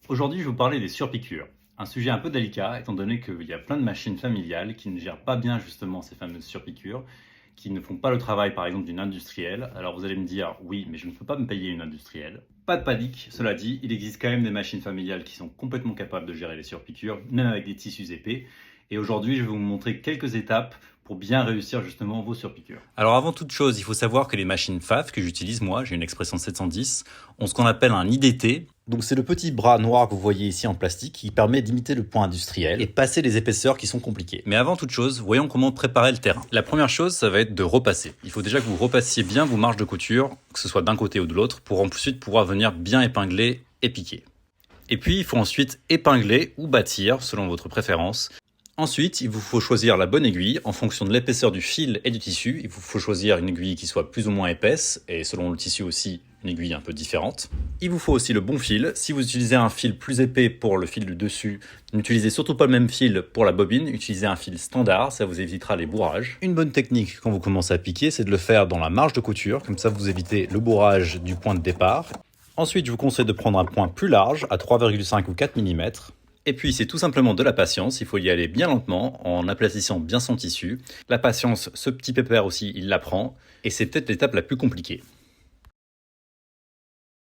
Aujourd'hui, je vais vous parler des surpiqûres. Un sujet un peu délicat, étant donné qu'il y a plein de machines familiales qui ne gèrent pas bien justement ces fameuses surpiqûres, qui ne font pas le travail par exemple d'une industrielle. Alors vous allez me dire, oui, mais je ne peux pas me payer une industrielle. Pas de panique, cela dit, il existe quand même des machines familiales qui sont complètement capables de gérer les surpiqûres, même avec des tissus épais. Et aujourd'hui, je vais vous montrer quelques étapes pour bien réussir justement vos surpiqûres. Alors avant toute chose, il faut savoir que les machines FAF que j'utilise moi, j'ai une expression 710, ont ce qu'on appelle un IDT. Donc c'est le petit bras noir que vous voyez ici en plastique qui permet d'imiter le point industriel et passer les épaisseurs qui sont compliquées. Mais avant toute chose, voyons comment préparer le terrain. La première chose, ça va être de repasser. Il faut déjà que vous repassiez bien vos marges de couture, que ce soit d'un côté ou de l'autre, pour ensuite pouvoir venir bien épingler et piquer. Et puis il faut ensuite épingler ou bâtir, selon votre préférence. Ensuite, il vous faut choisir la bonne aiguille en fonction de l'épaisseur du fil et du tissu. Il vous faut choisir une aiguille qui soit plus ou moins épaisse et selon le tissu aussi une aiguille un peu différente. Il vous faut aussi le bon fil. Si vous utilisez un fil plus épais pour le fil du dessus, n'utilisez surtout pas le même fil pour la bobine. Utilisez un fil standard, ça vous évitera les bourrages. Une bonne technique quand vous commencez à piquer, c'est de le faire dans la marge de couture. Comme ça, vous évitez le bourrage du point de départ. Ensuite, je vous conseille de prendre un point plus large, à 3,5 ou 4 mm. Et puis c'est tout simplement de la patience, il faut y aller bien lentement en aplatissant bien son tissu. La patience, ce petit pépère aussi, il l'apprend et c'est peut-être l'étape la plus compliquée.